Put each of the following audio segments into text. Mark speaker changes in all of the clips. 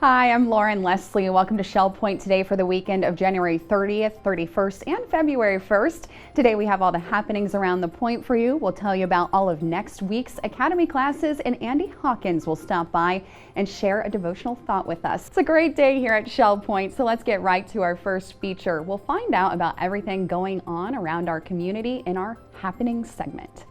Speaker 1: Hi, I'm Lauren Leslie. Welcome to Shell Point today for the weekend of January 30th, 31st, and February 1st. Today we have all the happenings around the point for you. We'll tell you about all of next week's Academy classes, and Andy Hawkins will stop by and share a devotional thought with us. It's a great day here at Shell Point, so let's get right to our first feature. We'll find out about everything going on around our community in our Happenings segment.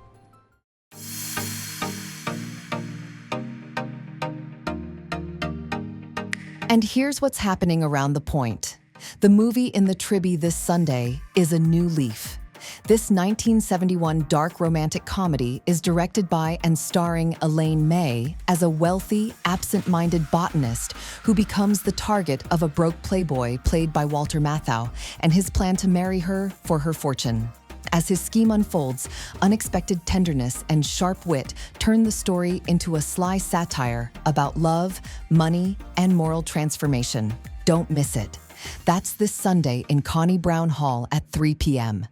Speaker 2: And here's what's happening around the point. The movie in the Tribby this Sunday is A New Leaf. This 1971 dark romantic comedy is directed by and starring Elaine May as a wealthy, absent-minded botanist who becomes the target of a broke playboy played by Walter Matthau and his plan to marry her for her fortune. As his scheme unfolds, unexpected tenderness and sharp wit turn the story into a sly satire about love, money, and moral transformation. Don't miss it. That's this Sunday in Connie Brown Hall at 3 p.m.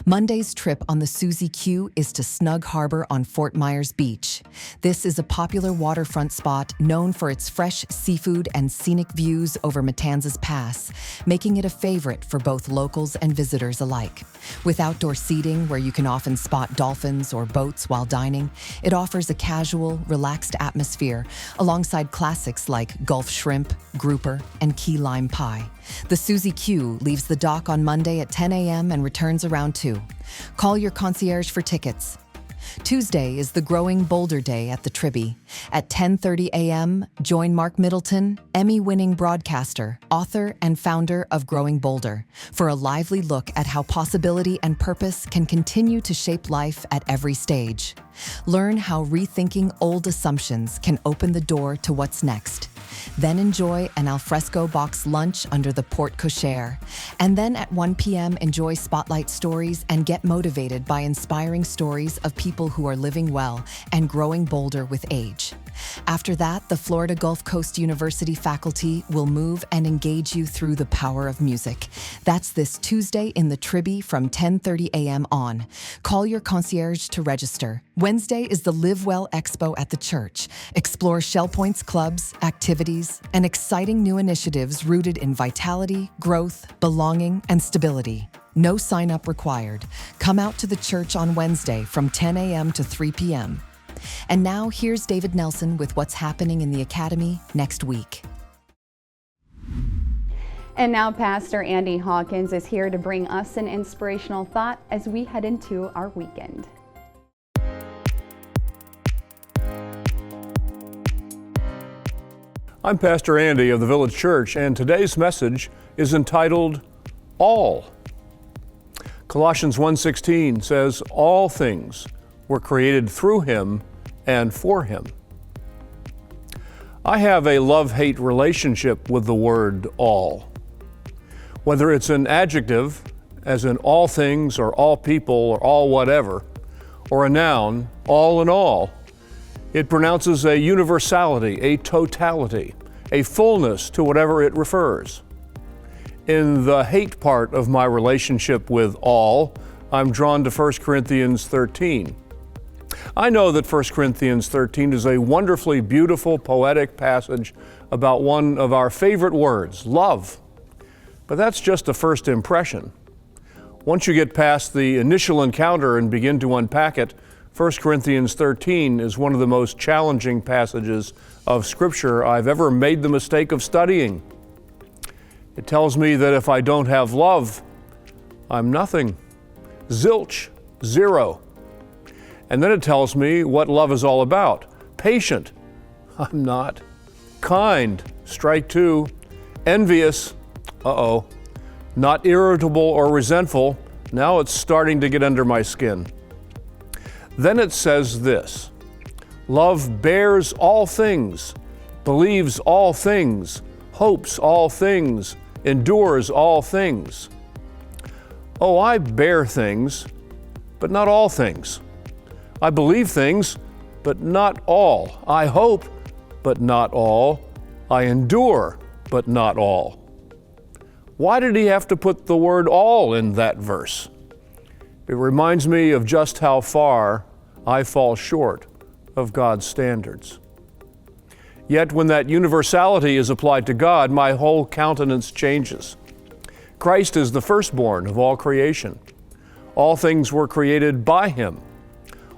Speaker 2: Monday's trip on the Susie Q is to Snug Harbor on Fort Myers Beach. This is a popular waterfront spot known for its fresh seafood and scenic views over Matanzas Pass, making it a favorite for both locals and visitors alike. With outdoor seating where you can often spot dolphins or boats while dining, it offers a casual, relaxed atmosphere alongside classics like Gulf shrimp, grouper, and key lime pie. The Susie Q leaves the dock on Monday at 10 a.m. and returns around 2. Call your concierge for tickets. Tuesday is the Growing Boulder Day at the Tribby. At 10:30 a.m., join Mark Middleton, Emmy-winning broadcaster, author, and founder of Growing Boulder, for a lively look at how possibility and purpose can continue to shape life at every stage. Learn how rethinking old assumptions can open the door to what's next. Then enjoy an alfresco box lunch under the porte cochere. And then at 1 p.m., enjoy Spotlight Stories and get motivated by inspiring stories of people who are living well and growing bolder with age. After that, the Florida Gulf Coast University faculty will move and engage you through the power of music. That's this Tuesday in the Tribby from 10:30 a.m. on. Call your concierge to register. Wednesday is the Live Well Expo at the church. Explore Shell Point's clubs, activities, and exciting new initiatives rooted in vitality, growth, belonging, and stability. No sign-up required. Come out to the church on Wednesday from 10 a.m. to 3 p.m. And now here's David Nelson with what's happening in the Academy next week.
Speaker 1: And now Pastor Andy Hawkins is here to bring us an inspirational thought as we head into our weekend.
Speaker 3: I'm Pastor Andy of the Village Church, and today's message is entitled All. Colossians 1:16 says, "All things were created through Him and for Him." I have a love-hate relationship with the word all. Whether it's an adjective, as in all things or all people or all whatever, or a noun, all in all, it pronounces a universality, a totality, a fullness to whatever it refers. In the hate part of my relationship with all, I'm drawn to 1 Corinthians 13. I know that 1 Corinthians 13 is a wonderfully beautiful, poetic passage about one of our favorite words, love. But that's just a first impression. Once you get past the initial encounter and begin to unpack it, 1 Corinthians 13 is one of the most challenging passages of Scripture I've ever made the mistake of studying. It tells me that if I don't have love, I'm nothing. Zilch, zero. And then it tells me what love is all about. Patient, I'm not. Kind, strike 2. Envious, not irritable or resentful, now it's starting to get under my skin. Then it says this, love bears all things, believes all things, hopes all things, endures all things. Oh, I bear things, but not all things. I believe things, but not all. I hope, but not all. I endure, but not all. Why did he have to put the word all in that verse? It reminds me of just how far I fall short of God's standards. Yet when that universality is applied to God, my whole countenance changes. Christ is the firstborn of all creation. All things were created by Him.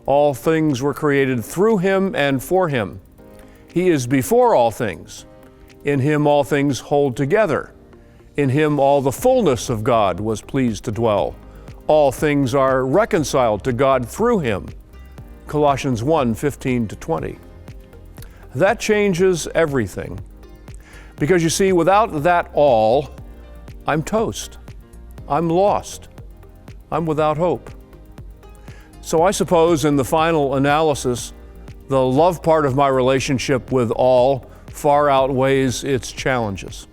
Speaker 3: All things were created through Him and for Him. He is before all things. In Him all things hold together. In Him all the fullness of God was pleased to dwell. All things are reconciled to God through Him. Colossians 1:15-20. That changes everything. Because you see, without that all, I'm toast. I'm lost. I'm without hope. So I suppose in the final analysis, the love part of my relationship with all far outweighs its challenges.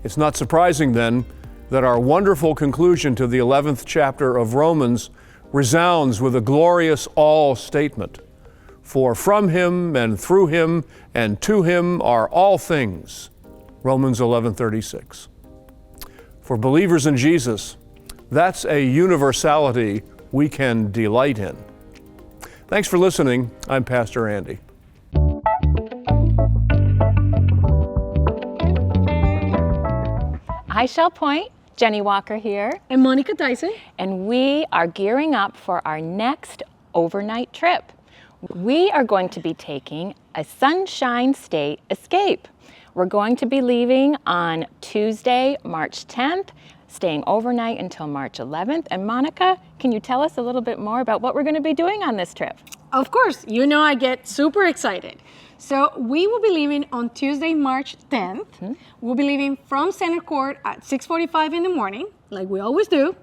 Speaker 3: It's not surprising then that our wonderful conclusion to the 11th chapter of Romans resounds with a glorious all statement. For from Him and through Him and to Him are all things. Romans 11:36. For believers in Jesus, that's a universality we can delight in. Thanks for listening. I'm Pastor Andy.
Speaker 4: Hi, Shell Point. Jenny Walker here.
Speaker 5: And Monica Tyson.
Speaker 4: And we are gearing up for our next overnight trip. We are going to be taking a Sunshine State escape. We're going to be leaving on Tuesday, March 10th, staying overnight until March 11th. And Monica, can you tell us a little bit more about what we're going to be doing on this trip?
Speaker 5: Of course, you know I get super excited. So we will be leaving on Tuesday, March 10th. We'll be leaving from Center Court at 6:45 in the morning, like we always do.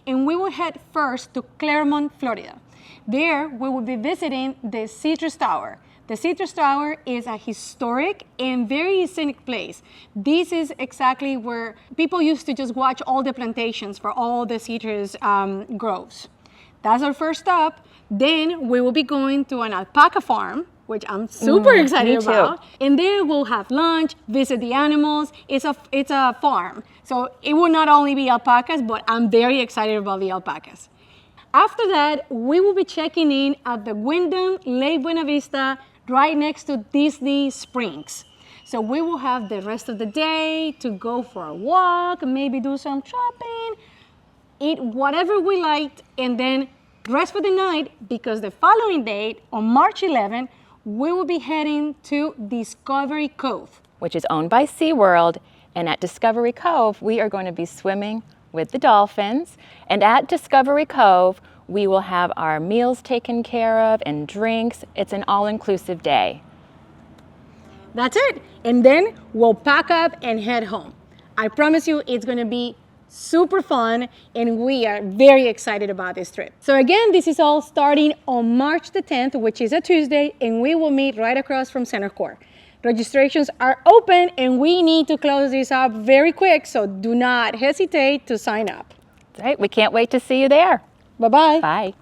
Speaker 5: And we will head first to Clermont, Florida. There, we will be visiting the Citrus Tower. The Citrus Tower is a historic and very scenic place. This is exactly where people used to just watch all the plantations for all the citrus groves. That's our first stop. Then we will be going to an alpaca farm, which I'm super excited about. And then we'll have lunch, visit the animals. It's a farm. So it will not only be alpacas, but I'm very excited about the alpacas. After that, we will be checking in at the Wyndham Lake Buena Vista, right next to Disney Springs. So we will have the rest of the day to go for a walk, maybe do some shopping, eat whatever we liked, and then rest for the night, because the following day, on March 11th, we will be heading to Discovery Cove,
Speaker 4: which is owned by SeaWorld. And at Discovery Cove, we are going to be swimming with the dolphins. And at Discovery Cove, we will have our meals taken care of and drinks. It's an all-inclusive day.
Speaker 5: That's it. And then we'll pack up and head home. I promise you it's going to be super fun, and we are very excited about this trip. So again, this is all starting on March the 10th, which is a Tuesday, and we will meet right across from Center Court. Registrations are open, and we need to close this up very quick, so do not hesitate to sign up.
Speaker 4: That's right. We can't wait to see you there.
Speaker 5: Bye-bye.
Speaker 4: Bye.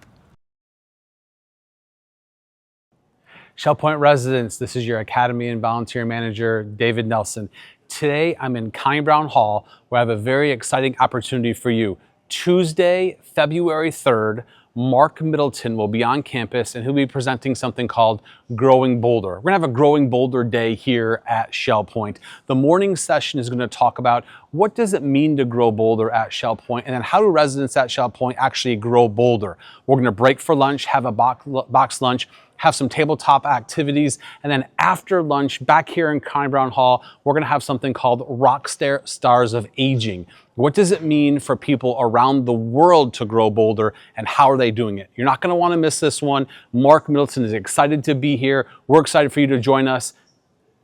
Speaker 6: Shell Point residents, this is your Academy and Volunteer Manager, David Nelson. Today, I'm in Connie Brown Hall, where I have a very exciting opportunity for you. Tuesday, February 3rd, Mark Middleton will be on campus, and he'll be presenting something called Growing Bolder. We're gonna have a Growing Bolder Day here at Shell Point. The morning session is gonna talk about what does it mean to grow bolder at Shell Point, and then how do residents at Shell Point actually grow bolder. We're gonna break for lunch, have a box lunch, have some tabletop activities, and then after lunch, back here in Connie Brown Hall, we're gonna have something called Rock Stars of Aging. What does it mean for people around the world to grow bolder, and how are they doing it? You're not gonna wanna miss this one. Mark Middleton is excited to be here. We're excited for you to join us.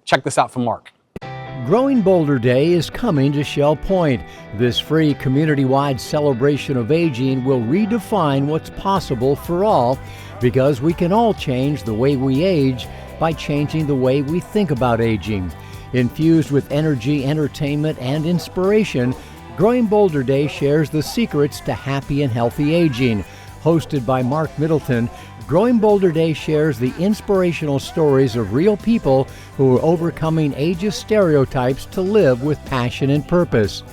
Speaker 6: Check this out from Mark.
Speaker 7: Growing Bolder Day is coming to Shell Point. This free community-wide celebration of aging will redefine what's possible for all, because we can all change the way we age by changing the way we think about aging. Infused with energy, entertainment, and inspiration, Growing Bolder Day shares the secrets to happy and healthy aging. Hosted by Mark Middleton, Growing Bolder Day shares the inspirational stories of real people who are overcoming ageist stereotypes to live with passion and purpose.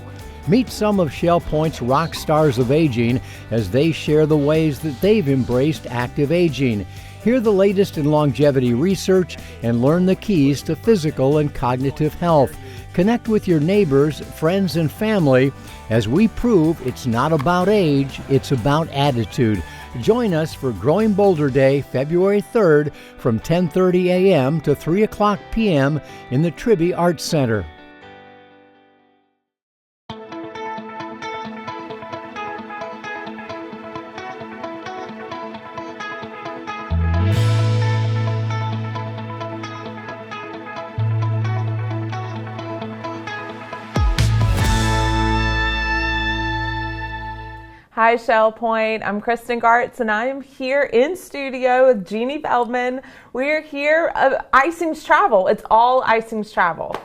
Speaker 7: Meet some of Shell Point's rock stars of aging as they share the ways that they've embraced active aging. Hear the latest in longevity research and learn the keys to physical and cognitive health. Connect with your neighbors, friends, and family as we prove it's not about age, it's about attitude. Join us for Growing Bolder Day, February 3rd from 10:30 a.m. to 3 o'clock p.m. in the Tribby Arts Center.
Speaker 8: Hi, Shell Point. I'm Kristen Gartz, and I am here in studio with Jeannie Feldman. We're here at Isings Travel. It's all Isings Travel.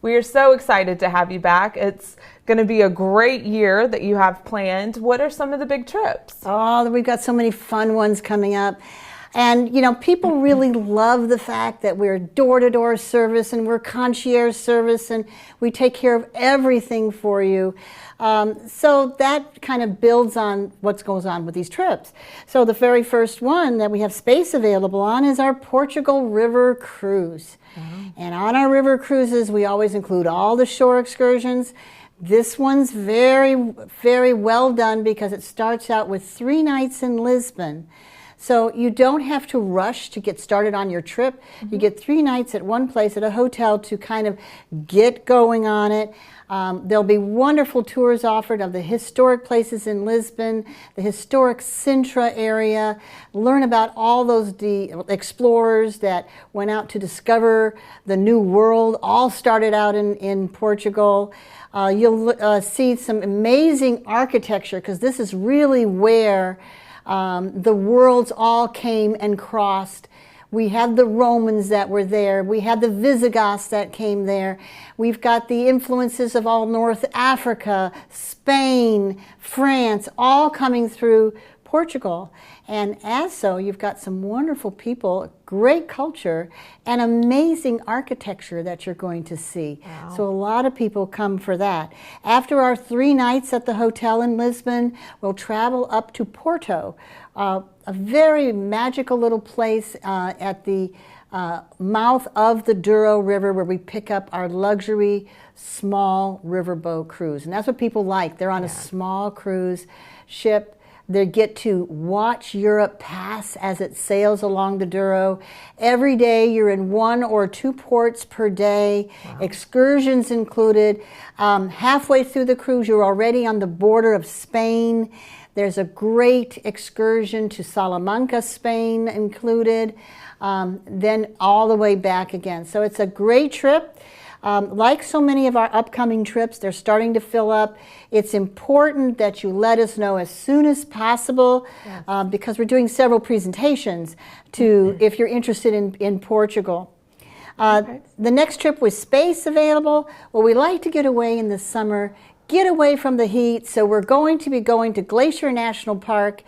Speaker 8: We are so excited to have you back. It's going to be a great year that you have planned. What are some of the big trips?
Speaker 9: Oh, we've got so many fun ones coming up. And, you know, people really love the fact that we're door-to-door service and we're concierge service and we take care of everything for you. So that kind of builds on what goes on with these trips. So the very first one that we have space available on is our Portugal River Cruise. And on our river cruises, we always include all the shore excursions. This one's very, very well done because it starts out with 3 nights in Lisbon. So you don't have to rush to get started on your trip. You get 3 nights at one place at a hotel to kind of get going on it. There'll be wonderful tours offered of the historic places in Lisbon, the historic Sintra area, learn about all those explorers that went out to discover the New World, all started out in Portugal. You'll see some amazing architecture because this is really where the worlds all came and crossed. We had the Romans that were there. We had the Visigoths that came there. We've got the influences of all North Africa, Spain, France, all coming through Portugal. And as so, you've got some wonderful people, great culture, and amazing architecture that you're going to see. Wow. So a lot of people come for that. After our 3 nights at the hotel in Lisbon, we'll travel up to Porto, a very magical little place at the mouth of the Douro River where we pick up our luxury small riverboat cruise. And that's what people like. They're on a small cruise ship. They get to watch Europe pass as it sails along the Douro. Every day you're in 1 or 2 ports per day, excursions included. Halfway through the cruise, you're already on the border of Spain. There's a great excursion to Salamanca, Spain included, then all the way back again. So it's a great trip. Like so many of our upcoming trips, they're starting to fill up. It's important that you let us know as soon as possible because we're doing several presentations to if you're interested in Portugal. The next trip with space available, well, we like to get away in the summer, get away from the heat, so we're going to be going to Glacier National Park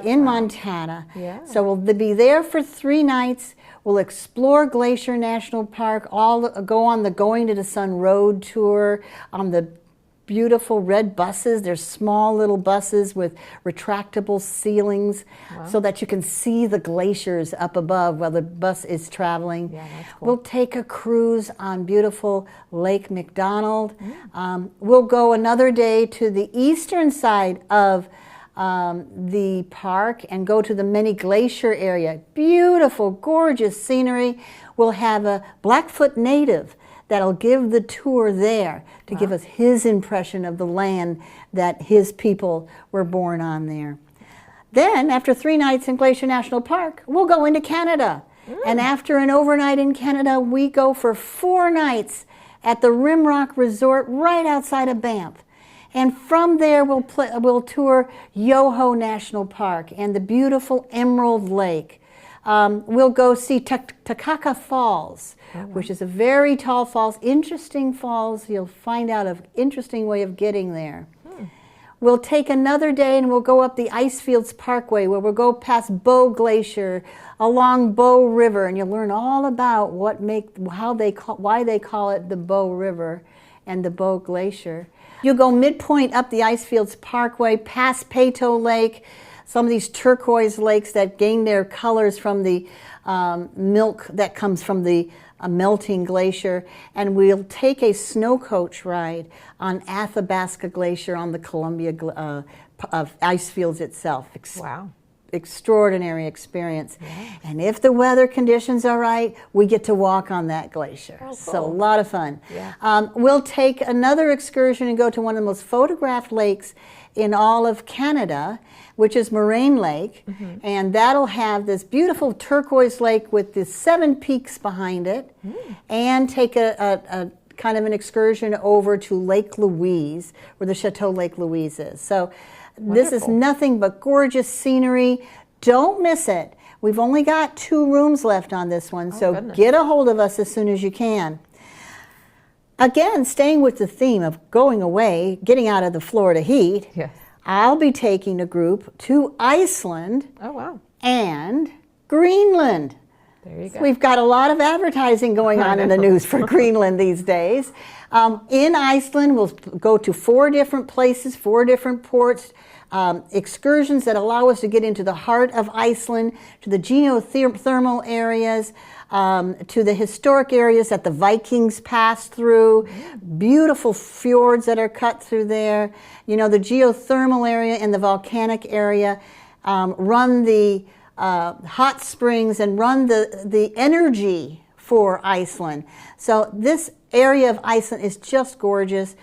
Speaker 9: in Montana. So we'll be there for 3 nights. We'll explore Glacier National Park, go on the Going to the Sun Road tour on the beautiful red buses. There's small little buses with retractable ceilings so that you can see the glaciers up above while the bus is traveling. That's cool. We'll take a cruise on beautiful Lake McDonald. We'll go another day to the eastern side of the park and go to the Many Glacier area. Beautiful, gorgeous scenery. We'll have a Blackfoot native that'll give the tour there to give us his impression of the land that his people were born on there. Then, after 3 nights in Glacier National Park, we'll go into Canada. And after an overnight in Canada, we go for 4 nights at the Rimrock Resort right outside of Banff. And from there, we'll tour Yoho National Park and the beautiful Emerald Lake. We'll go see Takaka Falls, which is a very tall falls, interesting falls. You'll find out an interesting way of getting there. We'll take another day and we'll go up the Icefields Parkway where we'll go past Bow Glacier, along Bow River, and you'll learn all about why they call it the Bow River and the Bow Glacier. You go midpoint up the Icefields Parkway, past Peyto Lake, some of these turquoise lakes that gain their colors from the milk that comes from the melting glacier. And we'll take a snow coach ride on Athabasca Glacier on the Columbia ice fields itself.
Speaker 8: Wow.
Speaker 9: Extraordinary experience. And if the weather conditions are right, we get to walk on that glacier.
Speaker 8: Oh, cool.
Speaker 9: So a lot of fun.
Speaker 8: Yeah.
Speaker 9: We'll take another excursion and go to one of the most photographed lakes in all of Canada, which is Moraine Lake. And that'll have this beautiful turquoise lake with the 7 peaks behind it, and take a kind of an excursion over to Lake Louise, where the Chateau Lake Louise is. So this is nothing but gorgeous scenery. Don't miss it. We've only got 2 rooms left on this one, so get a hold of us as soon as you can. Again, staying with the theme of going away, getting out of the Florida heat, I'll be taking a group to Iceland and Greenland.
Speaker 8: There you go.
Speaker 9: We've got a lot of advertising going on in the news for Greenland these days. In Iceland, we'll go to 4 different places, 4 different ports, excursions that allow us to get into the heart of Iceland, to the geothermal areas, to the historic areas that the Vikings passed through, beautiful fjords that are cut through there. You know, the geothermal area and the volcanic area run the hot springs and run the energy for Iceland. So this area of Iceland is just gorgeous.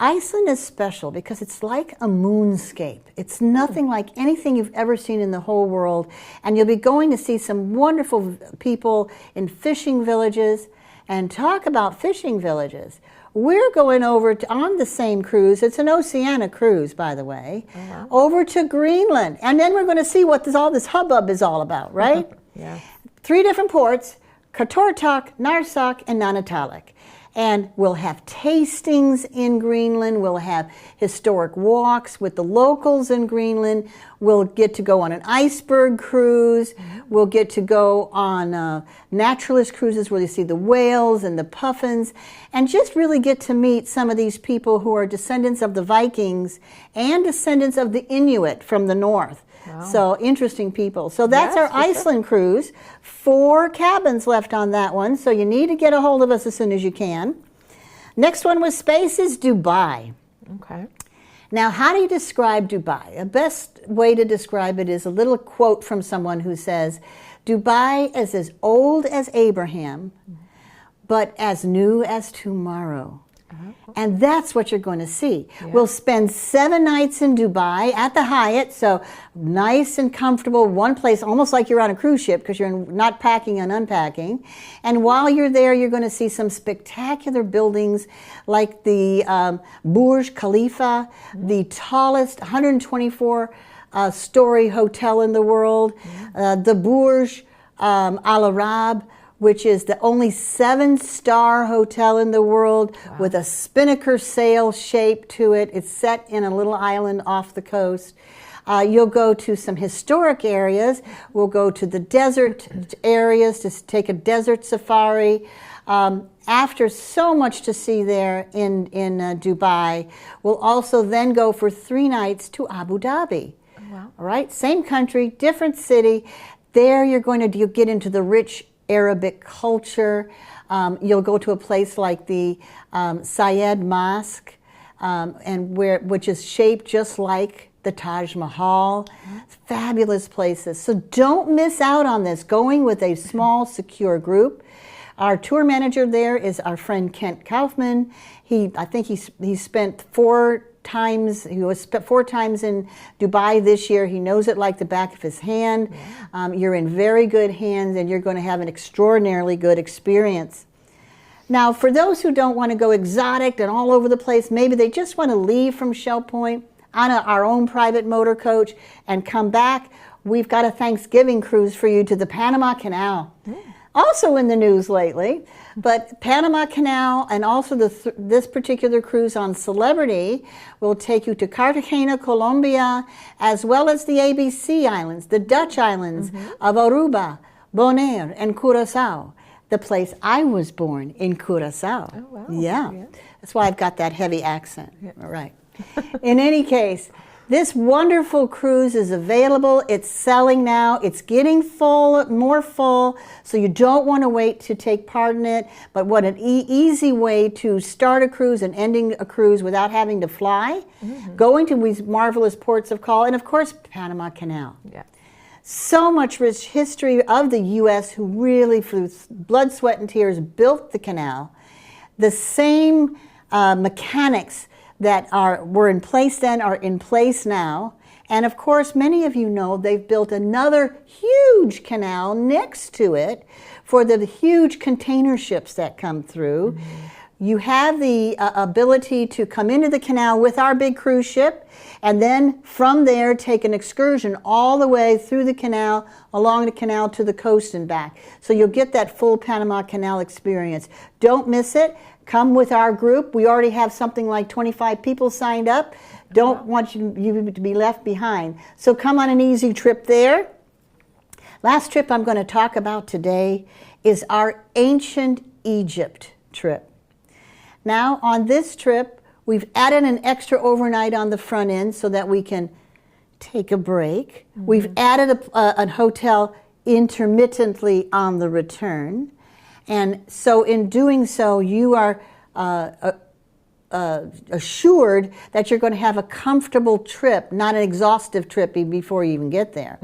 Speaker 9: Iceland is special because it's like a moonscape. It's nothing like anything you've ever seen in the whole world. And you'll be going to see some wonderful people in fishing villages. And talk about fishing villages. We're going over on the same cruise. It's an Oceania cruise, by the way, over to Greenland. And then we're going to see what all this hubbub is all about, right? 3 different ports, Qaqortoq, Narsaq, and Nahnatalik. And we'll have tastings in Greenland. We'll have historic walks with the locals in Greenland. We'll get to go on an iceberg cruise. We'll get to go on naturalist cruises where you see the whales and the puffins, and just really get to meet some of these people who are descendants of the Vikings and descendants of the Inuit from the north. So interesting people. So that's our Iceland cruise. 4 cabins left on that one, so you need to get a hold of us as soon as you can. Next one with space is Dubai.
Speaker 8: Okay.
Speaker 9: Now, how do you describe Dubai? The best way to describe it is a little quote from someone who says, Dubai is as old as Abraham, but as new as tomorrow. And that's what you're going to see. We'll spend 7 nights in Dubai at the Hyatt, so nice and comfortable, one place, almost like you're on a cruise ship because you're not packing and unpacking. And while you're there, you're going to see some spectacular buildings like the Burj Khalifa, the tallest 124-story hotel in the world, the Burj Al Arab, which is the only 7-star hotel in the world with a spinnaker sail shape to it. It's set in a little island off the coast. You'll go to some historic areas. We'll go to the desert areas to take a desert safari. After so much to see there in Dubai, we'll also then go for 3 nights to Abu Dhabi. All right, same country, different city. There you're going to get into the rich Arabic culture. You'll go to a place like the Sayed Mosque, which is shaped just like the Taj Mahal. Fabulous places. So don't miss out on this. Going with a small, secure group. Our tour manager there is our friend Kent Kaufman. I think he spent 4 times. He was 4 times in Dubai this year. He knows it like the back of his hand. You're in very good hands, and you're going to have an extraordinarily good experience. Now, for those who don't want to go exotic and all over the place, maybe they just want to leave from Shell Point on our own private motor coach and come back, we've got a Thanksgiving cruise for you to the Panama Canal. Also in the news lately, but Panama Canal and also this particular cruise on Celebrity will take you to Cartagena, Colombia, as well as the ABC Islands, the Dutch islands of Aruba, Bonaire, and Curacao, the place I was born in Curacao. Yeah, that's why I've got that heavy accent. All right. In any case, This wonderful cruise is available. It's selling now. It's getting full, more full, so you don't want to wait to take part in it. But what an easy way to start a cruise and ending a cruise without having to fly, going to these marvelous ports of call, and of course, Panama Canal.
Speaker 8: Yeah.
Speaker 9: So much rich history of the U.S. who really, through blood, sweat, and tears, built the canal. The same mechanics that were in place then are in place now. And of course, many of you know they've built another huge canal next to it for the huge container ships that come through. You have the ability to come into the canal with our big cruise ship, and then from there take an excursion all the way through the canal, along the canal to the coast and back. So you'll get that full Panama Canal experience. Don't miss it. Come with our group. We already have something like 25 people signed up. Don't want you to be left behind. So come on an easy trip there. Last trip I'm going to talk about today is our ancient Egypt trip. Now on this trip, we've added an extra overnight on the front end so that we can take a break. We've added a hotel intermittently on the return. And so in doing so, you are assured that you're going to have a comfortable trip, not an exhaustive trip before you even get there.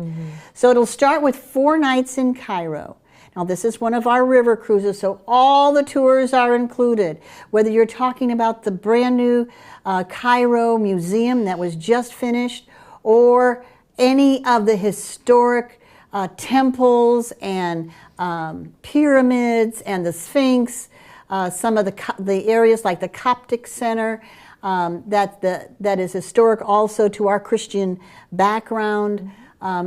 Speaker 9: So it'll start with 4 nights in Cairo. Now this is one of our river cruises, so all the tours are included. Whether you're talking about the brand new Cairo Museum that was just finished, or any of the historic temples and pyramids and the Sphinx, some of the areas like the Coptic Center that is historic also to our Christian background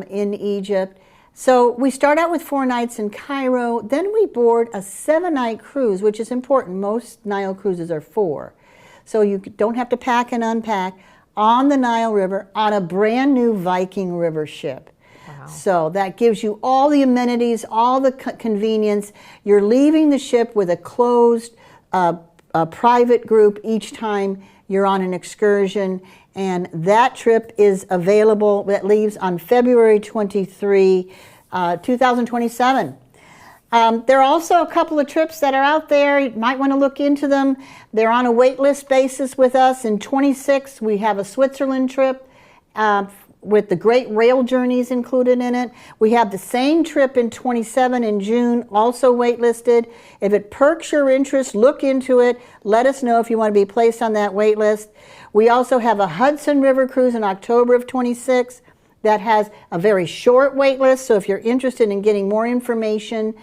Speaker 9: in Egypt. So we start out with 4 nights in Cairo, then we board a 7-night cruise, which is important. Most Nile cruises are 4. So you don't have to pack and unpack on the Nile River on a brand new Viking River ship. So that gives you all the amenities, all the convenience. You're leaving the ship with a closed private group each time you're on an excursion. And that trip is available, that leaves on February 23, 2027. There are also a couple of trips that are out there. You might want to look into them. They're on a wait list basis with us. In 26, we have a Switzerland trip with the Great Rail Journeys included in it. We have the same trip in 27 in June, also waitlisted. If it perks your interest, look into it. Let us know if you want to be placed on that wait list. We also have a Hudson River cruise in October of 26 that has a very short wait list. So if you're interested in getting more information,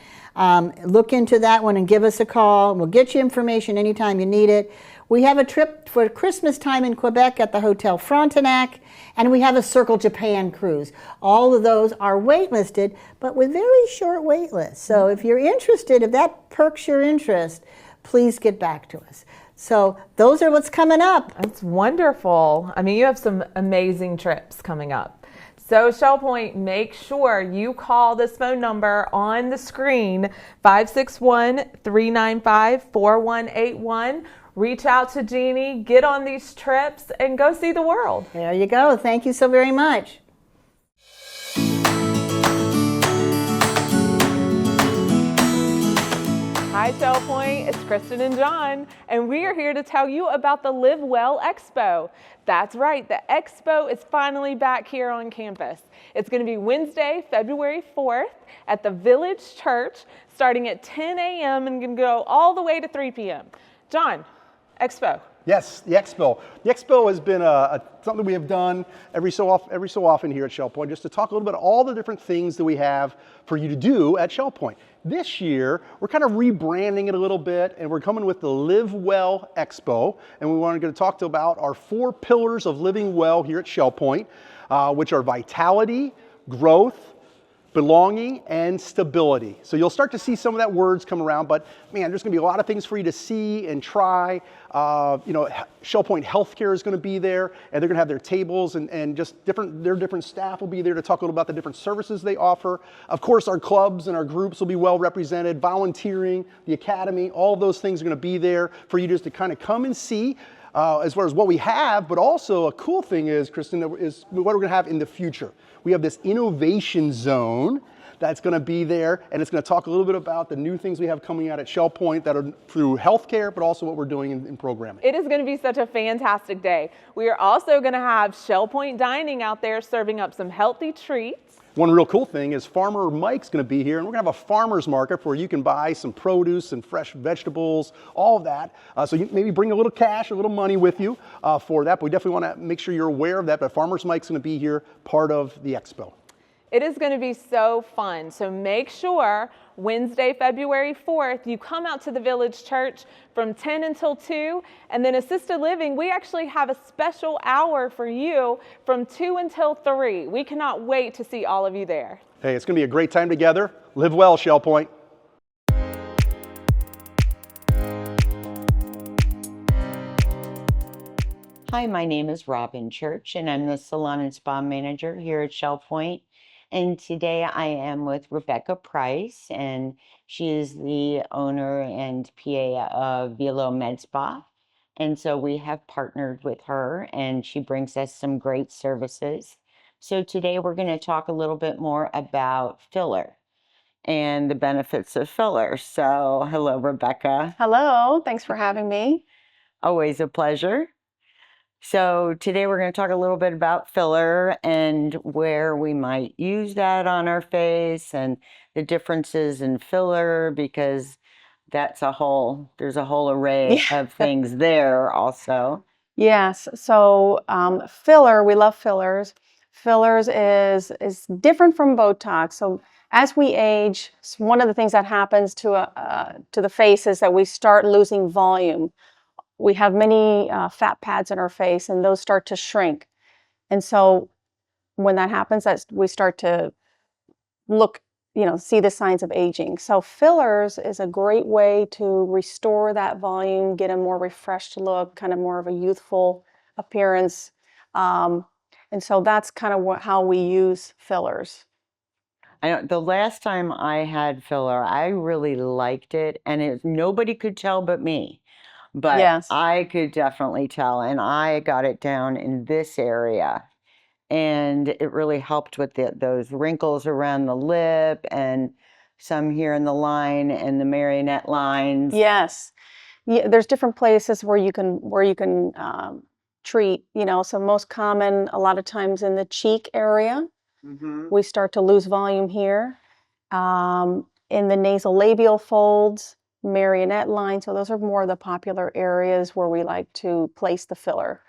Speaker 9: look into that one and give us a call. We'll get you information anytime you need it. We have a trip for Christmas time in Quebec at the Hotel Frontenac, and we have a Circle Japan cruise. All of those are waitlisted, but with very short wait lists. So if you're interested, if that perks your interest, please get back to us. So those are what's coming up.
Speaker 8: That's wonderful. I mean, you have some amazing trips coming up. So Shell Point, make sure you call this phone number on the screen, 561-395-4181. Reach out to Jeannie, get on these trips, and go see the world.
Speaker 9: There you go. Thank you so very much.
Speaker 8: Hi Shell Point, it's Kristen and John, and we are here to tell you about the Live Well Expo. That's right, the Expo is finally back here on campus. It's going to be Wednesday, February 4th at the Village Church, starting at 10 a.m. and going to go all the way to 3 p.m. John, Expo.
Speaker 10: Yes, the Expo. The Expo has been something we have done every so often here at Shell Point, just to talk a little bit about all the different things that we have for you to do at Shell Point. This year, we're kind of rebranding it a little bit, and we're coming with the Live Well Expo, and we want to talk about our 4 pillars of living well here at Shell Point, which are vitality, growth, belonging, and stability. So you'll start to see some of that words come around, but man, there's gonna be a lot of things for you to see and try. Shell Point Healthcare is gonna be there, and they're gonna have their tables and just their different staff will be there to talk a little about the different services they offer. Of course, our clubs and our groups will be well represented, volunteering, the academy, all of those things are gonna be there for you just to kind of come and see. as far as what we have, but also a cool thing is, Kristen, is what we're going to have in the future. We have this innovation zone that's going to be there, and it's going to talk a little bit about the new things we have coming out at Shell Point that are through healthcare, but also what we're doing in programming.
Speaker 8: It is going to be such a fantastic day. We are also going to have Shell Point Dining out there serving up some healthy treats.
Speaker 10: One real cool thing is Farmer Mike's going to be here, and we're going to have a farmer's market where you can buy some produce and fresh vegetables, all of that. So you maybe bring a little cash, a little money with you for that, but we definitely want to make sure you're aware of that. But Farmer's Mike's going to be here, part of the expo.
Speaker 8: It is going to be so fun. So make sure Wednesday, February 4th, you come out to the Village Church from 10 until 2. And then Assisted Living, we actually have a special hour for you from 2 until 3. We cannot wait to see all of you there.
Speaker 10: Hey, it's going to be a great time together. Live well, Shell Point.
Speaker 11: Hi, my name is Robin Church, and I'm the Salon and Spa Manager here at Shell Point. And today I am with Rebecca Price, and she is the owner and PA of Velo Med Spa. And so we have partnered with her, and she brings us some great services. So today we're going to talk a little bit more about filler and the benefits of filler. So hello, Rebecca.
Speaker 5: Hello, thanks for having me.
Speaker 11: Always a pleasure. So today we're going to talk a little bit about filler and where we might use that on our face and the differences in filler, because there's a whole array of things there also.
Speaker 5: Yes, so filler, we love fillers. Fillers is different from Botox. So as we age, one of the things that happens to the face is that we start losing volume. We have many fat pads in our face, and those start to shrink. And so when that happens, we start to see the signs of aging. So fillers is a great way to restore that volume, get a more refreshed look, kind of more of a youthful appearance. And so that's kind of how we use fillers.
Speaker 11: The last time I had filler, I really liked it, and nobody could tell but me. But
Speaker 5: yes,
Speaker 11: I could definitely tell, and I got it down in this area. And it really helped with those wrinkles around the lip and some here in the line and the marionette lines.
Speaker 5: Yes. Yeah, there's different places where you can treat, so most common a lot of times in the cheek area.
Speaker 11: Mm-hmm.
Speaker 5: We start to lose volume here. In the nasolabial folds, marionette line. So those are more of the popular areas where we like to place the filler.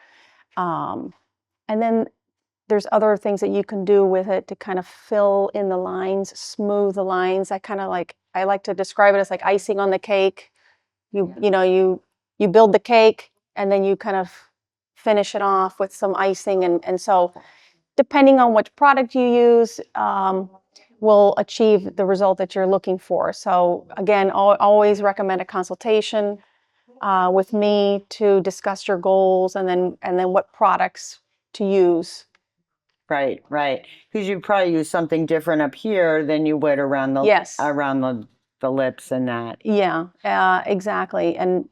Speaker 5: And then there's other things that you can do with it to kind of fill in the lines, smooth the lines. I like to describe it as like icing on the cake. You build the cake and then you kind of finish it off with some icing. And so depending on which product you use, will achieve the result that you're looking for. So again, always recommend a consultation with me to discuss your goals and then what products to use.
Speaker 11: Right. Because you probably use something different up here than you would around the the lips and that.
Speaker 5: Yeah, exactly. And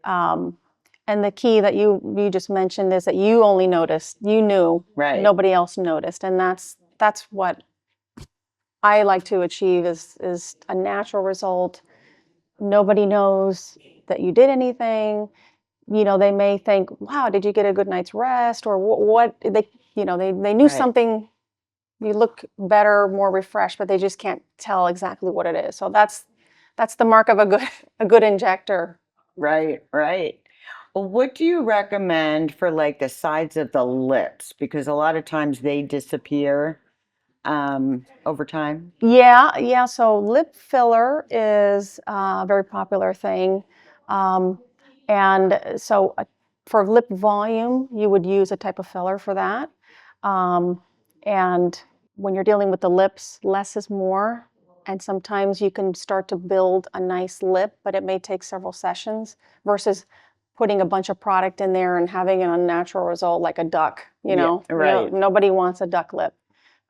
Speaker 5: the key that you just mentioned is that you only noticed, you knew,
Speaker 11: right?
Speaker 5: Nobody else noticed, and that's what I like to achieve is a natural result. Nobody knows that you did anything. They may think, wow, did you get a good night's rest? Or what they knew something, you look better, more refreshed, but they just can't tell exactly what it is. So that's the mark of a good injector.
Speaker 11: Right. Well, what do you recommend for like the sides of the lips? Because a lot of times they disappear over time?
Speaker 5: Yeah. So lip filler is a very popular thing. And so for lip volume, you would use a type of filler for that. And when you're dealing with the lips, less is more. And sometimes you can start to build a nice lip, but it may take several sessions versus putting a bunch of product in there and having an unnatural result like a duck,
Speaker 11: right.
Speaker 5: Nobody wants a duck lip.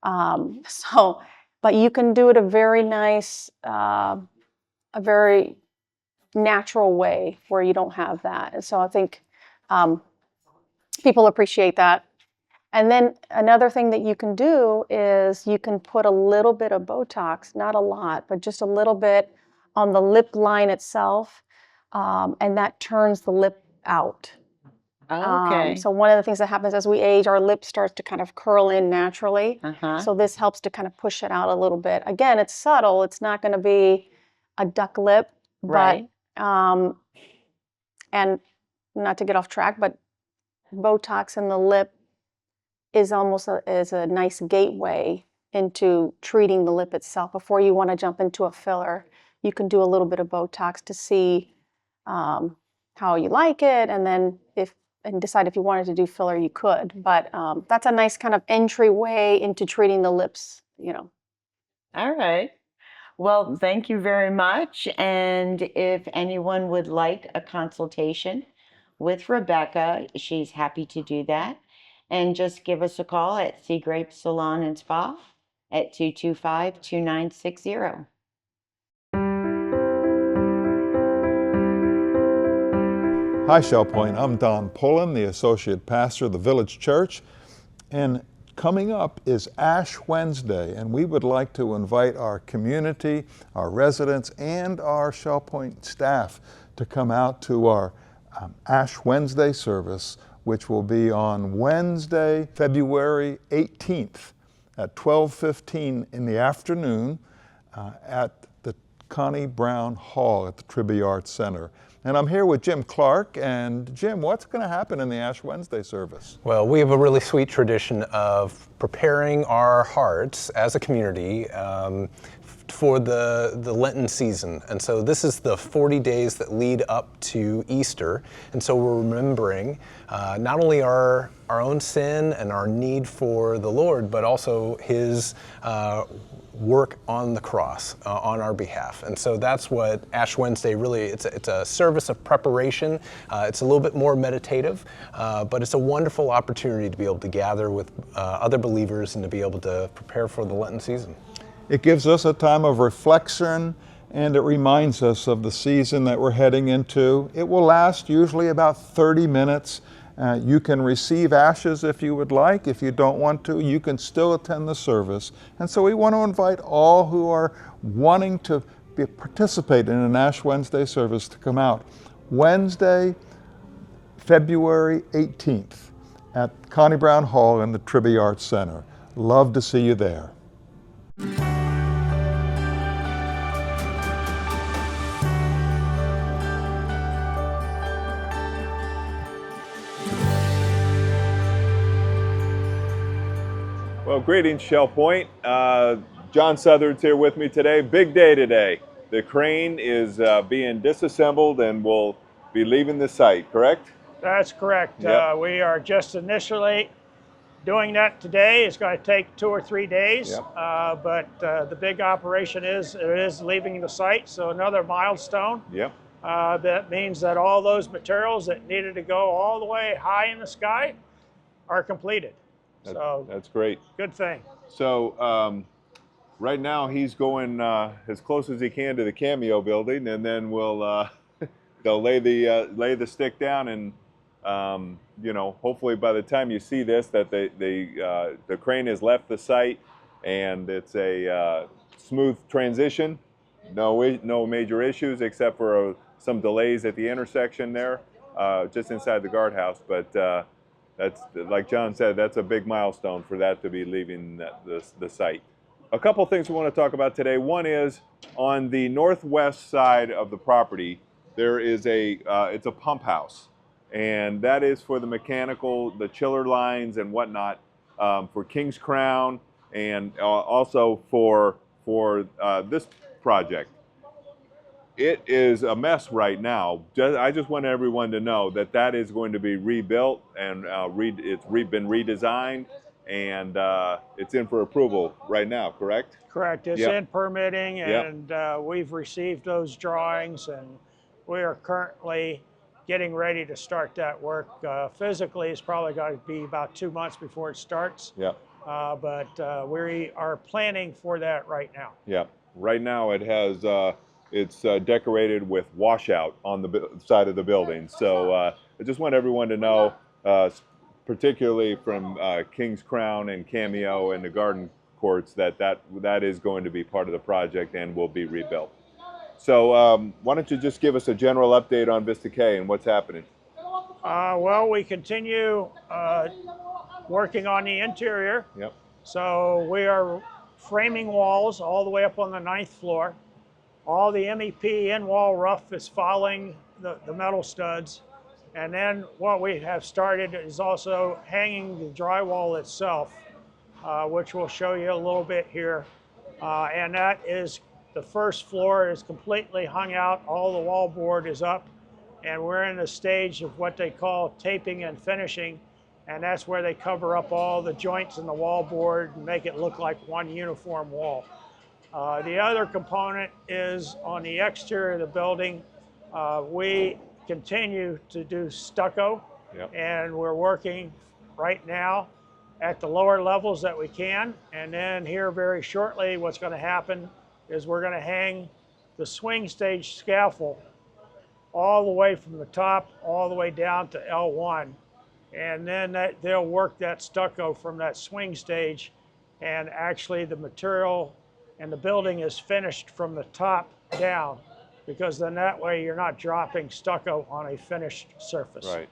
Speaker 5: But you can do it a very nice, a very natural way where you don't have that. And so I think
Speaker 12: People appreciate that. And then another thing that you can do is you can put a little bit of Botox, not a lot, but just a little bit on the lip line itself, and that turns the lip out.
Speaker 11: Okay.
Speaker 12: So one of the things that happens as we age, our lip starts to kind of curl in naturally.
Speaker 11: Uh-huh.
Speaker 12: So this helps to kind of push it out a little bit. Again, it's subtle. It's not going to be a duck lip,
Speaker 11: Right.
Speaker 12: but and not to get off track, but Botox in the lip is almost a nice gateway into treating the lip itself. Before you want to jump into a filler, you can do a little bit of Botox to see how you like it, and then decide if you wanted to do filler, you could. But that's a nice kind of entryway into treating the lips, you know.
Speaker 11: All right. Well, thank you very much. And if anyone would like a consultation with Rebecca, she's happy to do that. And just give us a call at Sea Grape Salon and Spa at 225-2960.
Speaker 13: Hi, Shell Point. I'm Don Pullen, the Associate Pastor of the Village Church. And coming up is Ash Wednesday, and we would like to invite our community, our residents, and our Shell Point staff to come out to our Ash Wednesday service, which will be on Wednesday, February 18th at 12:15 in the afternoon at the Connie Brown Hall at the Tribby Arts Center. And I'm here with Jim Clark. And Jim, what's going to happen in the Ash Wednesday service?
Speaker 14: Well, we have a really sweet tradition of preparing our hearts as a community for the Lenten season. And so this is the 40 days that lead up to Easter. And so we're remembering not only our own sin and our need for the Lord, but also his work on the cross on our behalf. And so that's what Ash Wednesday really, it's a service of preparation. It's a little bit more meditative, but it's a wonderful opportunity to be able to gather with other believers and to be able to prepare for the Lenten season.
Speaker 13: It gives us a time of reflection, and it reminds us of the season that we're heading into. It will last usually about 30 minutes. You can receive ashes if you would like. If you don't want to, you can still attend the service. And so we want to invite all who are wanting to participate in an Ash Wednesday service to come out. Wednesday, February 18th at Connie Brown Hall in the Tribby Arts Center. Love to see you there.
Speaker 15: Well, greetings, Shell Point. John Southard's here with me today. Big day today. The crane is being disassembled and will be leaving the site, correct?
Speaker 16: That's correct.
Speaker 15: Yep.
Speaker 16: We are just initially doing that today. It's going to take 2 or 3 days,
Speaker 15: Yep.
Speaker 16: but the big operation is leaving the site, so another milestone.
Speaker 15: Yep.
Speaker 16: That means that all those materials that needed to go all the way high in the sky are completed.
Speaker 15: That's great.
Speaker 16: Good thing.
Speaker 15: So right now he's going as close as he can to the Cameo building, and then they'll lay the stick down, and hopefully by the time you see this, that the crane has left the site, and it's a smooth transition. No major issues except for some delays at the intersection there, just inside the guardhouse, but. That's, like John said, that's a big milestone for that to be leaving the site. A couple things we want to talk about today. One is on the northwest side of the property, there is it's a pump house, and that is for the mechanical, the chiller lines and whatnot, for King's Crown, and also for this project. It is a mess right now. I just want everyone to know that is going to be rebuilt, and it's been redesigned, and it's in for approval right now, correct?
Speaker 16: Correct. It's
Speaker 15: Yep.
Speaker 16: in permitting,
Speaker 15: Yep.
Speaker 16: and we've received those drawings, and we are currently getting ready to start that work. Physically, it's probably got to be about 2 months before it starts,
Speaker 15: Yeah.
Speaker 16: but we are planning for that right now.
Speaker 15: Yeah. Right now it has it's decorated with washout on the side of the building. So I just want everyone to know, particularly from King's Crown and Cameo and the Garden Courts, that is going to be part of the project and will be rebuilt. So why don't you just give us a general update on Vista K and what's happening?
Speaker 16: Well, we continue working on the interior.
Speaker 15: Yep.
Speaker 16: So we are framing walls all the way up on the 9th floor. All the MEP in-wall rough is following the metal studs. And then what we have started is also hanging the drywall itself, which we'll show you a little bit here. And that is, the first floor is completely hung out, all the wallboard is up, and we're in the stage of what they call taping and finishing, and that's where they cover up all the joints in the wallboard and make it look like one uniform wall. The other component is on the exterior of the building. We continue to do stucco,
Speaker 15: Yep.
Speaker 16: and we're working right now at the lower levels that we can. And then here very shortly, what's going to happen is we're going to hang the swing stage scaffold all the way from the top all the way down to L1. And then they'll work that stucco from that swing stage, and actually the material and the building is finished from the top down, because then that way you're not dropping stucco on a finished surface.
Speaker 15: Right.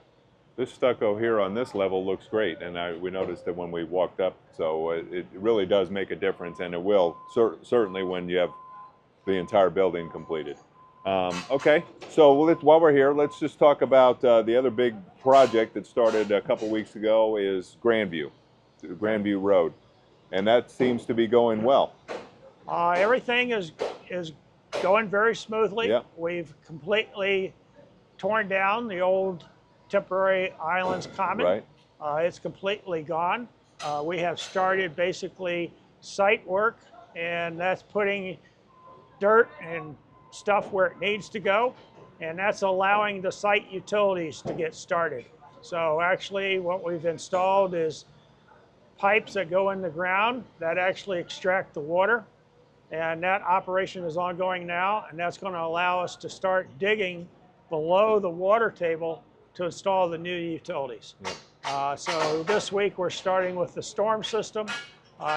Speaker 15: This stucco here on this level looks great, and we noticed it when we walked up, so it really does make a difference, and it will certainly when you have the entire building completed. Okay, so while we're here, let's just talk about the other big project that started a couple weeks ago is Grandview Road, and that seems to be going well.
Speaker 16: Everything is going very smoothly.
Speaker 15: Yep.
Speaker 16: We've completely torn down the old temporary islands common.
Speaker 15: Right.
Speaker 16: It's completely gone. We have started basically site work, and that's putting dirt and stuff where it needs to go, and that's allowing the site utilities to get started. So actually what we've installed is pipes that go in the ground that actually extract the water, and that operation is ongoing now, and that's going to allow us to start digging below the water table to install the new utilities. So this week we're starting with the storm system.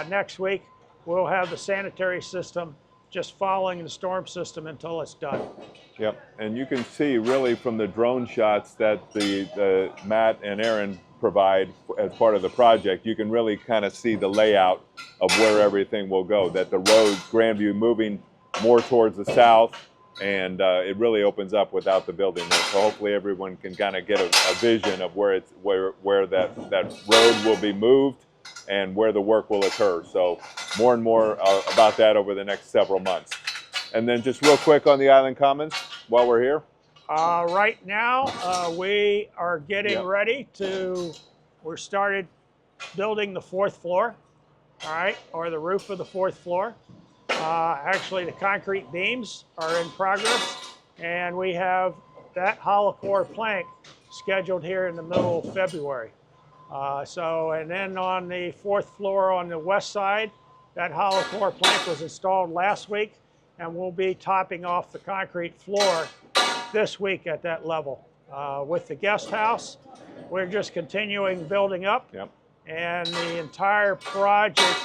Speaker 16: Next week we'll have the sanitary system, just following the storm system until it's done.
Speaker 15: Yep, and you can see really from the drone shots that the Matt and Aaron provide as part of the project, you can really kind of see the layout of where everything will go, that the road, Grandview, moving more towards the south, and it really opens up without the building there. So hopefully everyone can kind of get a vision of where that road will be moved and where the work will occur. So more and more about that over the next several months. And then just real quick on the Island Commons while we're here.
Speaker 16: Right now, we are getting ready we started building the 4th floor, all right, or the roof of the 4th floor. Actually, the concrete beams are in progress, and we have that hollow core plank scheduled here in the middle of February. And then on the 4th floor on the west side, that hollow core plank was installed last week, and we'll be topping off the concrete floor this week at that level. With the guest house, we're just continuing building up.
Speaker 15: Yep.
Speaker 16: And the entire project,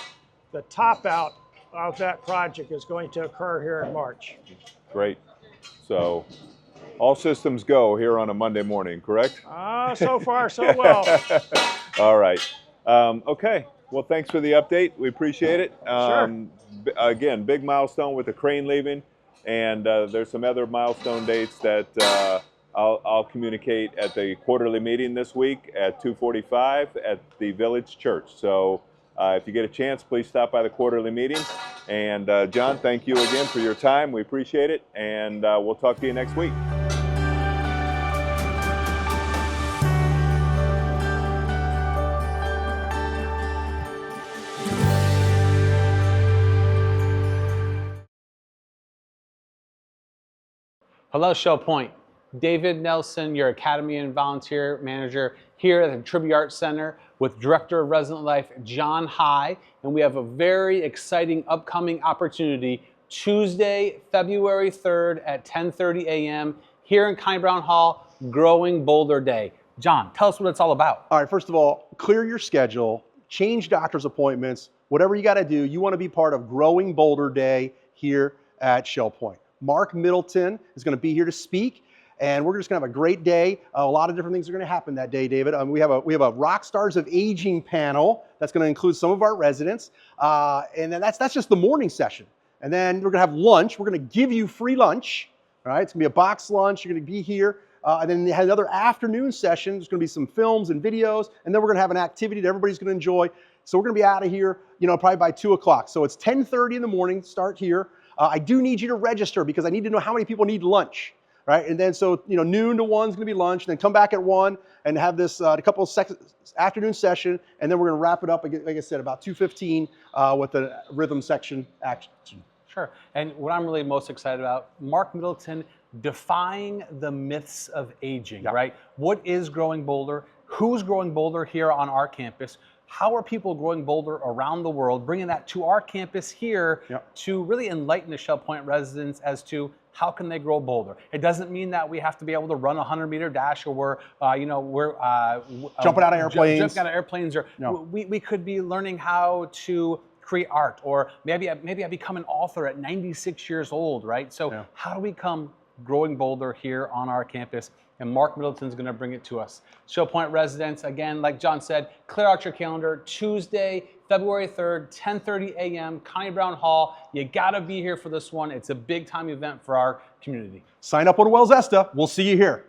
Speaker 16: the top out of that project is going to occur here in March.
Speaker 15: Great. So all systems go here on a Monday morning, correct?
Speaker 16: So far, so well.
Speaker 15: All right. Okay. Well, thanks for the update. We appreciate it.
Speaker 16: Sure.
Speaker 15: Again, big milestone with the crane leaving, and there's some other milestone dates that I'll communicate at the quarterly meeting this week at 2:45 at the Village Church. So if you get a chance, please stop by the quarterly meeting. And John, thank you again for your time. We appreciate it, and we'll talk to you next week.
Speaker 6: Hello, Shell Point. David Nelson, your Academy and Volunteer Manager here at the Tribute Arts Center with Director of Resident Life, John High. And we have a very exciting upcoming opportunity Tuesday, February 3rd at 10:30 a.m. here in Kine Brown Hall, Growing Boulder Day. John, tell us what it's all about.
Speaker 10: All right, first of all, clear your schedule, change doctor's appointments, whatever you got to do. You want to be part of Growing Boulder Day here at Shell Point. Mark Middleton is going to be here to speak, and we're just going to have a great day. A lot of different things are going to happen that day, David. We have a Rock Stars of Aging panel that's going to include some of our residents, and then that's just the morning session. And then we're going to have lunch. We're going to give you free lunch. All right, it's going to be a box lunch. You're going to be here. And then they have another afternoon session. There's going to be some films and videos. And then we're going to have an activity that everybody's going to enjoy. So we're going to be out of here, probably by 2 o'clock. So it's 10:30 in the morning, start here. I do need you to register because I need to know how many people need lunch. Right? And then so, noon to 1 is going to be lunch. And then come back at 1 and have this a couple of afternoon session. And then we're going to wrap it up, like I said, about 2:15 with the rhythm section action.
Speaker 6: Sure. And what I'm really most excited about, Mark Middleton defying the myths of aging, right? What is Growing Boulder? Who's growing boulder here on our campus? How are people growing boulder around the world? Bringing that to our campus here to really enlighten the Shell Point residents as to how can they grow boulder. It doesn't mean that we have to be able to run a 100-meter dash, or we're
Speaker 10: jumping out of airplanes.
Speaker 6: Jumping out of airplanes, or we could be learning how to create art, or maybe I become an author at 96 years old, right? So how do we come growing boulder here on our campus? And Mark Middleton's going to bring it to us. Shell Point residents, again, like John said, clear out your calendar. Tuesday, February 3rd, 10:30 a.m., Kine Brown Hall. You got to be here for this one. It's a big time event for our community.
Speaker 10: Sign up on Wells Esta. We'll see you here.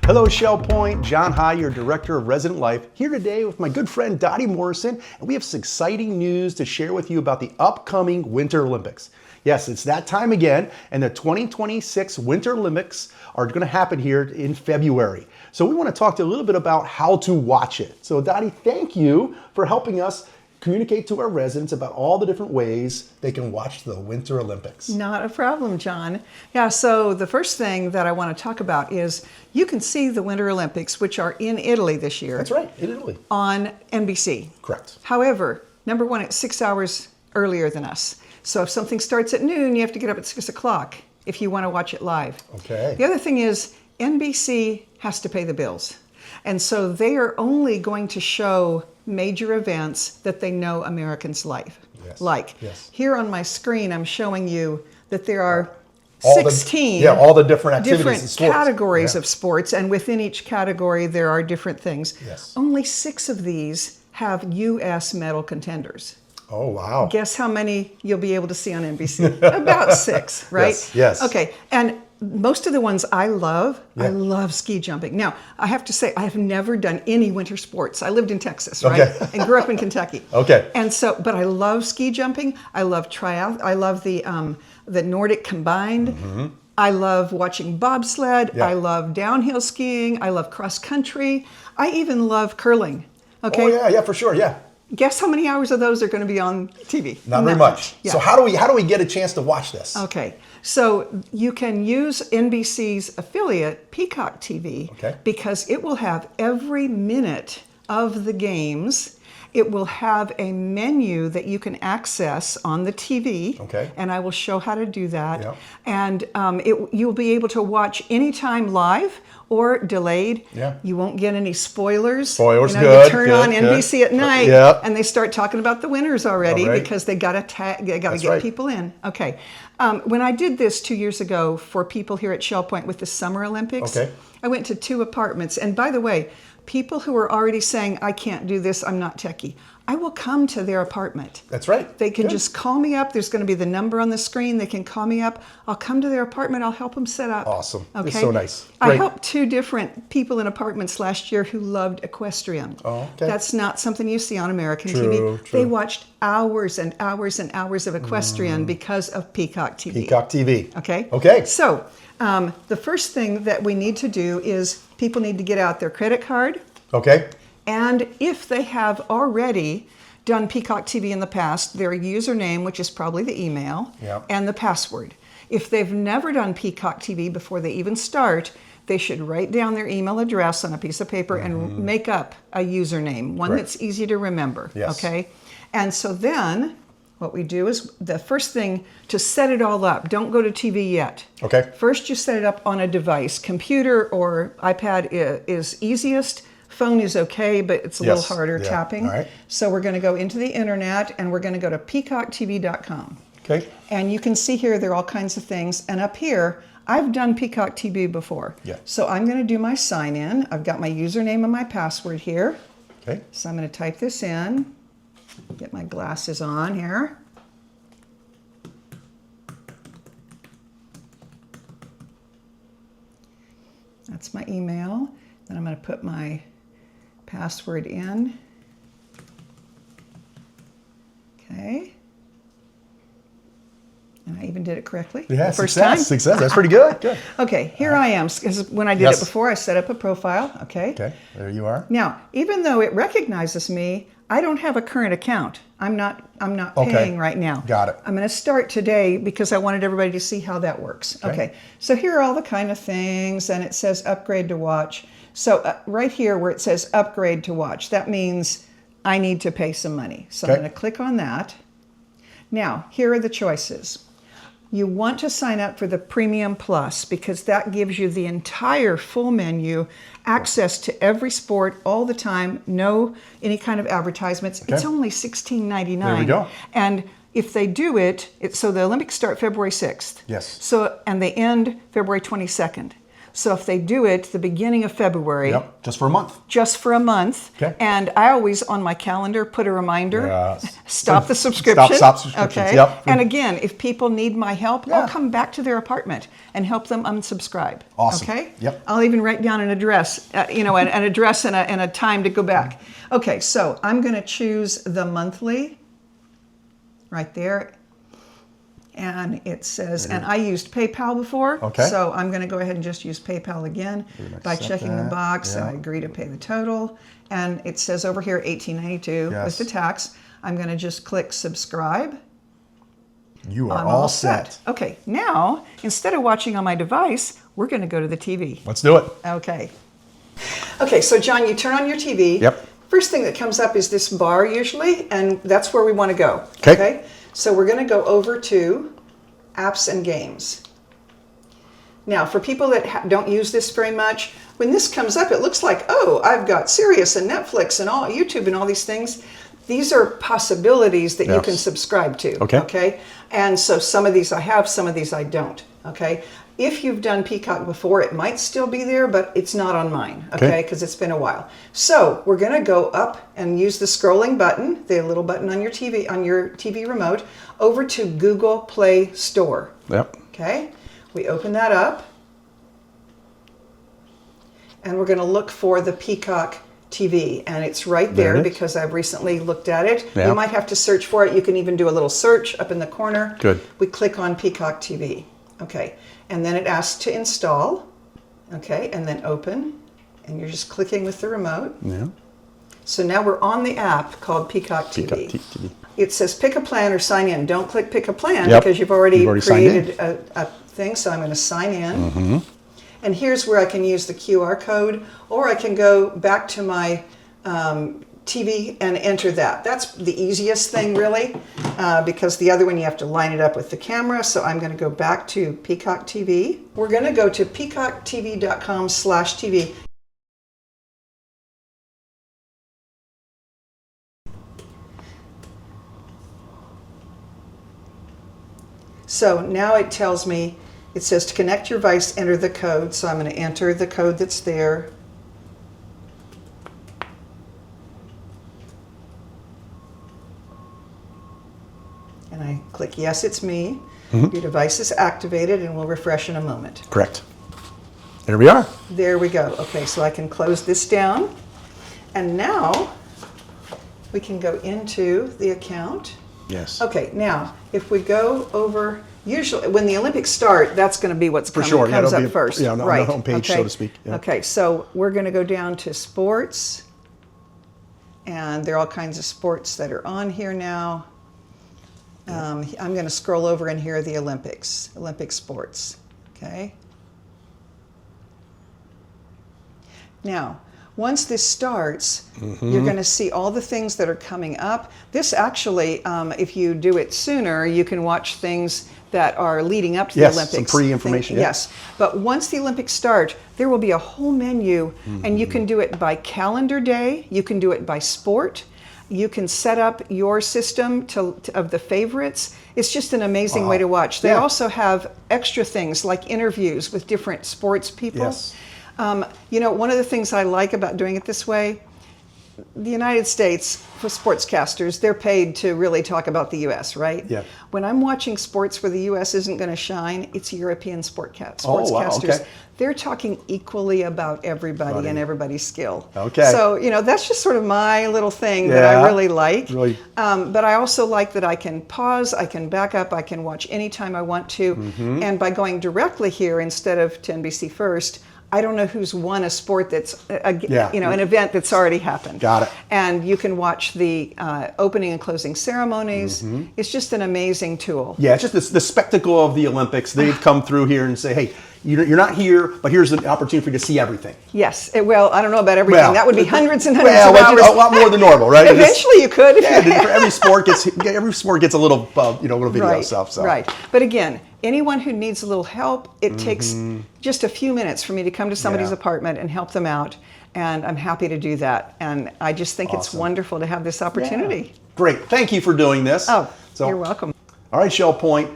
Speaker 10: Hello, Shell Point. John High, your Director of Resident Life, here today with my good friend Dottie Morrison, and we have some exciting news to share with you about the upcoming Winter Olympics. Yes, it's that time again, and the 2026 Winter Olympics are going to happen here in February. So we want to talk to you a little bit about how to watch it. So Dottie, thank you for helping us communicate to our residents about all the different ways they can watch the Winter Olympics.
Speaker 17: Not a problem, John. Yeah, so the first thing that I want to talk about is you can see the Winter Olympics, which are in Italy this year.
Speaker 10: That's right, in Italy.
Speaker 17: On NBC.
Speaker 10: Correct.
Speaker 17: However, number one, it's 6 hours earlier than us. So if something starts at noon, you have to get up at 6 o'clock if you want to watch it live.
Speaker 10: Okay.
Speaker 17: The other thing is NBC has to pay the bills. And so they are only going to show major events that they know Americans like.
Speaker 10: Yes.
Speaker 17: Here on my screen, I'm showing you that there are
Speaker 10: all
Speaker 17: 16
Speaker 10: all the different activities and sports.
Speaker 17: Categories of sports, and within each category there are different things.
Speaker 10: Yes.
Speaker 17: Only 6 of these have U.S. medal contenders.
Speaker 10: Oh, wow.
Speaker 17: Guess how many you'll be able to see on NBC? About 6, right?
Speaker 10: Yes.
Speaker 17: Okay, and most of the ones I love ski jumping. Now, I have to say, I have never done any winter sports. I lived in Texas, right?
Speaker 10: Okay.
Speaker 17: And grew up in Kentucky.
Speaker 10: Okay.
Speaker 17: And so, but I love ski jumping. I love I love the Nordic combined.
Speaker 10: Mm-hmm.
Speaker 17: I love watching bobsled.
Speaker 10: Yeah.
Speaker 17: I love downhill skiing. I love cross country. I even love curling. Okay.
Speaker 10: Oh, yeah, for sure, yeah.
Speaker 17: Guess how many hours of those are going to be on TV?
Speaker 10: Not very much.
Speaker 17: Yeah.
Speaker 10: So how do we get a chance to watch this?
Speaker 17: Okay, so you can use NBC's affiliate, Peacock TV, because it will have every minute of the games. It will have a menu that you can access on the TV, and I will show how to do that.
Speaker 10: Yeah.
Speaker 17: And you'll be able to watch anytime live or delayed.
Speaker 10: Yeah.
Speaker 17: You won't get any spoilers.
Speaker 10: Spoilers,
Speaker 17: you
Speaker 10: good.
Speaker 17: You turn on NBC at night,
Speaker 10: Yeah.
Speaker 17: and they start talking about the winners already because they got to get people in. Okay. When I did this 2 years ago for people here at Shell Point with the Summer Olympics, I went to 2 apartments. And by the way, people who are already saying, I can't do this, I'm not techie, I will come to their apartment.
Speaker 10: That's right.
Speaker 17: They can just call me up. There's going to be the number on the screen. They can call me up. I'll come to their apartment. I'll help them set up.
Speaker 10: Awesome.
Speaker 17: Okay.
Speaker 10: It's so nice.
Speaker 17: I
Speaker 10: Great.
Speaker 17: helped 2 different people in apartments last year who loved equestrian.
Speaker 10: Oh, okay.
Speaker 17: That's not something you see on American
Speaker 10: True,
Speaker 17: TV.
Speaker 10: true.
Speaker 17: They watched hours and hours and hours of equestrian because of Peacock TV.
Speaker 10: Peacock TV.
Speaker 17: Okay.
Speaker 10: Okay.
Speaker 17: So the first thing that we need to do is people need to get out their credit card.
Speaker 10: Okay.
Speaker 17: And if they have already done Peacock TV in the past, their username, which is probably the email, and the password. If they've never done Peacock TV before they even start, they should write down their email address on a piece of paper and make up a username, one that's easy to remember.
Speaker 10: Yes.
Speaker 17: Okay? And so then what we do is the first thing to set it all up, don't go to TV yet.
Speaker 10: Okay.
Speaker 17: First you set it up on a device. Computer or iPad is easiest. Phone is okay, but it's a little harder tapping.
Speaker 10: All right.
Speaker 17: So we're going to go into the internet and we're going to go to peacocktv.com.
Speaker 10: Okay.
Speaker 17: And you can see here there are all kinds of things. And up here, I've done Peacock TV before.
Speaker 10: Yeah.
Speaker 17: So I'm going to do my sign in. I've got my username and my password here.
Speaker 10: Okay.
Speaker 17: So I'm going to type this in. Get my glasses on here. That's my email. Then I'm going to put my password in. Okay. And I even did it correctly.
Speaker 10: Yeah,
Speaker 17: first
Speaker 10: success,
Speaker 17: time.
Speaker 10: success. That's pretty good. Good.
Speaker 17: Okay, here I am. Because when I did it before, I set up a profile. Okay.
Speaker 10: Okay, there you are.
Speaker 17: Now, even though it recognizes me, I don't have a current account. I'm not paying right now.
Speaker 10: Got it.
Speaker 17: I'm going to start today because I wanted everybody to see how that works. Okay. So here are all the kind of things, and it says upgrade to watch. So right here where it says upgrade to watch, that means I need to pay some money. So I'm going to click on that. Now, here are the choices. You want to sign up for the Premium Plus because that gives you the entire full menu, access to every sport all the time, no any kind of advertisements. It's only $16.99.
Speaker 10: There we go.
Speaker 17: And if they do it, so the Olympics start February 6th.
Speaker 10: Yes.
Speaker 17: So, and they end February 22nd. So if they do it the beginning of February.
Speaker 10: Yep, just for a month.
Speaker 17: Just for a month.
Speaker 10: Okay.
Speaker 17: And I always, on my calendar, put a reminder.
Speaker 10: Yes.
Speaker 17: Stop the subscription.
Speaker 10: Stop subscriptions.
Speaker 17: Okay.
Speaker 10: Yep.
Speaker 17: And again, if people need my help, I'll come back to their apartment and help them unsubscribe.
Speaker 10: Awesome.
Speaker 17: Okay.
Speaker 10: Yep.
Speaker 17: I'll even write down an address, an address and a time to go back. Okay. So I'm going to choose the monthly. Right there. And it says, and I used PayPal before, so I'm going to go ahead and just use PayPal again by checking the box. I agree to pay the total, and it says over here $18.92 with the tax. I'm going to just click subscribe.
Speaker 10: You are
Speaker 17: I'm
Speaker 10: all set.
Speaker 17: Okay, now instead of watching on my device, we're going to go to the TV.
Speaker 10: Let's do it.
Speaker 17: Okay. Okay, so John, you turn on your TV.
Speaker 10: Yep.
Speaker 17: First thing that comes up is this bar usually, and that's where we want to go.
Speaker 10: Okay.
Speaker 17: So we're going to go over to apps and games. Now, for people that don't use this very much, when this comes up, it looks like, oh, I've got Sirius and Netflix and all YouTube and all these things. These are possibilities that you can subscribe to. Okay. And so some of these I have, some of these I don't. Okay. If you've done Peacock before, it might still be there, but it's not on mine, okay, because it's been a while. So we're going to go up and use the scrolling button, the little button on your TV remote, over to Google Play Store.
Speaker 10: Yep.
Speaker 17: Okay, we open that up, and we're going to look for the Peacock TV, and it's right there because I've recently looked at it.
Speaker 10: Yep.
Speaker 17: You might have to search for it. You can even do a little search up in the corner.
Speaker 10: Good.
Speaker 17: We click on Peacock TV. Okay, and then it asks to install, okay, and then open, and you're just clicking with the remote.
Speaker 10: Yeah.
Speaker 17: So now we're on the app called Peacock TV.
Speaker 10: Peacock TV.
Speaker 17: It says pick a plan or sign in. Don't click pick a plan because you've already created a thing, so I'm going to sign in.
Speaker 10: Mm-hmm.
Speaker 17: And here's where I can use the QR code, or I can go back to my TV and enter that. That's the easiest thing really, because the other one you have to line it up with the camera. So I'm going to go back to Peacock TV. We're going to go to peacocktv.com/TV. So now it tells me, it says to connect your device, enter the code. So I'm going to enter the code that's there. And I click yes, it's me. Your device is activated, and we'll refresh in a moment.
Speaker 10: Correct. There we are.
Speaker 17: There we go. Okay, so I can close this down. And now we can go into the account.
Speaker 10: Yes.
Speaker 17: Okay, now if we go over, usually when the Olympics start, that's going to be what's comes up first.
Speaker 10: Yeah, on the homepage, so to speak. Yeah.
Speaker 17: Okay, so we're going to go down to sports, and there are all kinds of sports that are on here now. I'm going to scroll over, and here are the Olympic sports. Okay. Now, once this starts, you're going to see all the things that are coming up. This actually, if you do it sooner, you can watch things that are leading up to the Olympics.
Speaker 10: Some pre-information.
Speaker 17: Yes, but once the Olympics start, there will be a whole menu, and you can do it by calendar day, you can do it by sport, you can set up your system of the favorites. It's just an amazing way to watch. They also have extra things like interviews with different sports people.
Speaker 10: Yes.
Speaker 17: You know, one of the things I like about doing it this way, the United States, for sportscasters, they're paid to really talk about the U.S., right?
Speaker 10: Yeah.
Speaker 17: When I'm watching sports where the U.S. isn't going to shine, it's European sportscasters.
Speaker 10: Oh, wow, okay.
Speaker 17: They're talking equally about everybody and everybody's skill.
Speaker 10: Okay.
Speaker 17: So, you know, that's just sort of my little thing that I really like.
Speaker 10: Really.
Speaker 17: But I also like that I can pause, I can back up, I can watch anytime I want to. And by going directly here instead of to NBC First, I don't know who's won a sport that's, you know, an event that's already happened.
Speaker 10: Got it.
Speaker 17: And you can watch the opening and closing ceremonies. It's just an amazing tool.
Speaker 10: Yeah, it's just the spectacle of the Olympics. They've come through here and say, hey, you're not here, but here's an opportunity for you to see everything.
Speaker 17: Yes. Well, I don't know about everything. That would be hundreds and hundreds of hours.
Speaker 10: A lot more than normal, right?
Speaker 17: Eventually you could.
Speaker 10: Every sport gets a little, little video stuff. So.
Speaker 17: Right. But again, anyone who needs a little help, it takes just a few minutes for me to come to somebody's apartment and help them out. And I'm happy to do that. And I just think it's wonderful to have this opportunity.
Speaker 10: Yeah. Great. Thank you for doing this.
Speaker 17: Oh, you're welcome.
Speaker 10: All right, Shell Point.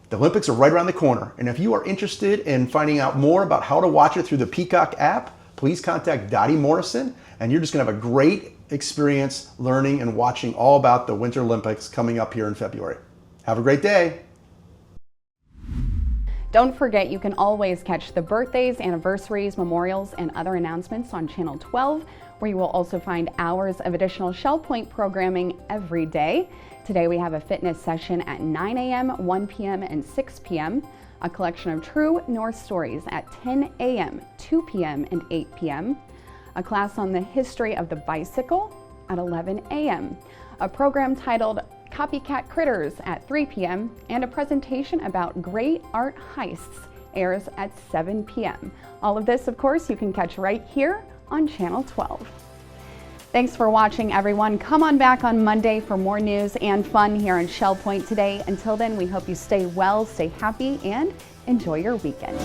Speaker 10: The Olympics are right around the corner. And if you are interested in finding out more about how to watch it through the Peacock app, please contact Dottie Morrison. And you're just going to have a great experience learning and watching all about the Winter Olympics coming up here in February. Have a great day.
Speaker 1: Don't forget, you can always catch the birthdays, anniversaries, memorials, and other announcements on Channel 12, where you will also find hours of additional Shell Point programming every day. Today we have a fitness session at 9 a.m., 1 p.m., and 6 p.m., a collection of true North stories at 10 a.m., 2 p.m., and 8 p.m., a class on the history of the bicycle at 11 a.m., a program titled Copycat Critters at 3 p.m., and a presentation about great art heists airs at 7 p.m. All of this, of course, you can catch right here on Channel 12. Thanks for watching, everyone. Come on back on Monday for more news and fun here on Shell Point Today. Until then, we hope you stay well, stay happy, and enjoy your weekend.